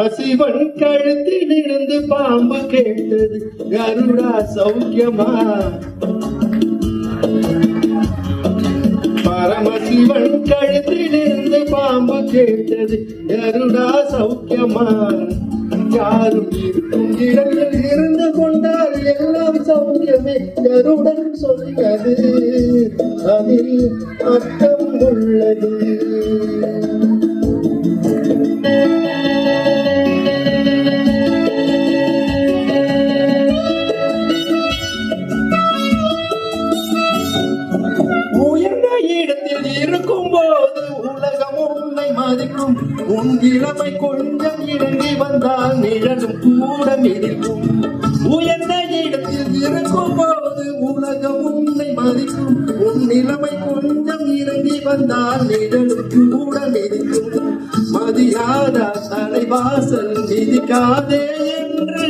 பரமசிவன் கழுத்தில் இருந்து பாம்பு கேட்டது கருடா சௌக்கியமா. பரமசிவன் கழுத்தில் இருந்து பாம்பு கேட்டது கருடா சௌக்கியமா. யாரும் இருக்கும் இடத்தில் இருந்து கொண்டால் எல்லாம் சௌக்கியமே கருடன் சொல்வது அதில் அர்த்தம் உள்ளது. உயர்ந்த இடத்தில் இருக்கும் போது உலகம் உன்னை மதிக்கும். உன் இளமை கொஞ்சம் இறங்கி வந்தால் நிழலும் கூட மிதிக்கும். உயர்ந்த இடத்தில் இருக்கும் போது உலகம் உன்னை மதிக்கும். உன் இளமை கொஞ்சம் இறங்கி வந்தால் நிழலும் கூட மிதிக்கும். மதியாத தலைவாசல் மிதிக்காதே என்று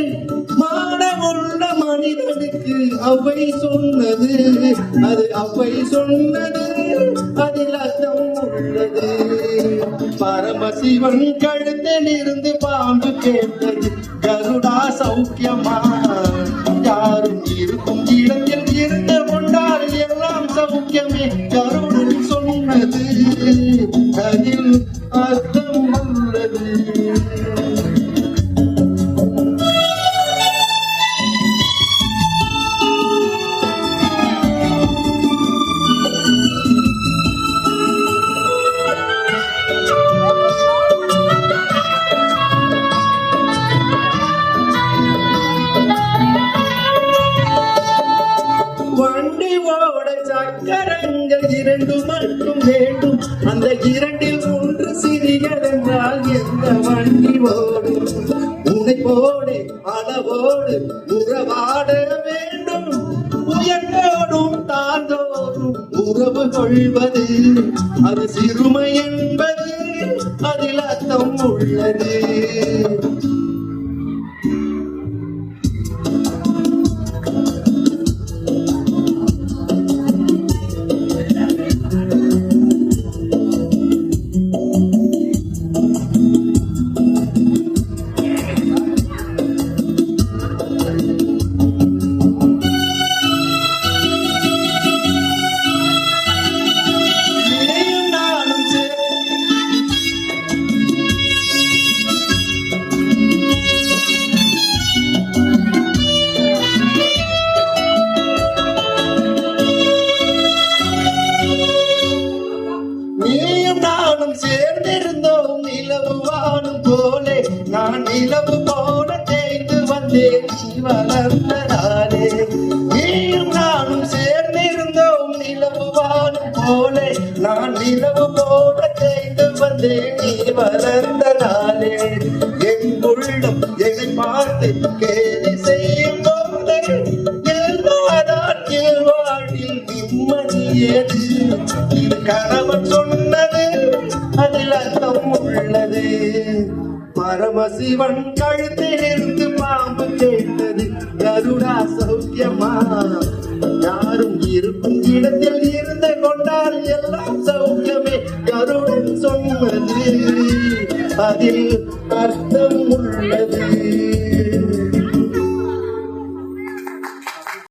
மானமுள்ள மனிதனுக்கு அவை சொன்னது. அது அவை சொன்னது அதில் அர்த்தம் உள்ளது. பரமசிவன் கழுத்தில் இருந்து பாம்பு கேட்டது கருடா சௌக்கியமா. யாரும் இருக்கும் இடத்தில் இருந்து கொண்டால் எல்லாம் சௌக்கியமே கருடன் சொன்னது அதில் அர்த்தம் உள்ளது. வண்டி ஓட சக்கரங்கள் இரண்டு மட்டும் வேண்டும். அந்த இரண்டில் ஒன்று சிறியதென்றால் எந்த வண்டி ஓடும்? உன்னை போடு அளவோடு உறவாட வேண்டும். உயர்ந்தோடும் தாழ்ந்தோடும் உறவு கொள்வது அது சிறுமை என்பது அதில் அர்த்தம் உள்ளது. நானும் சேர்ந்திருந்தோம் நிலவு வானும் போலே. நான் நிலவு போல தேய்ந்து வந்தேன் நீ வளர்ந்ததாலே. நீயும் நானும் சேர்ந்திருந்தோம் நிலவு வானும் போலே. நான் நிலவு போல தேய்ந்து வந்தேன் நீ வளர்ந்ததாலே. என் உள்ளம் என்னை பார்த்து கேலி செய்யும் போது எல்லாதான் என் வாழ்வில் நிம்மதியது. இது கணவன் சொன்னது அதில் அர்த்தம் உள்ளது. பரமசிவன் கழுத்தில் இருந்து பாம்பு கேட்டது கருடா சௌக்கியமா. யாரும் இருக்கும் இடத்தில் இருந்து கொண்டால் எல்லாம் சௌக்கியமே கருடன் சொன்னது அதில் அர்த்தம் உள்ளது.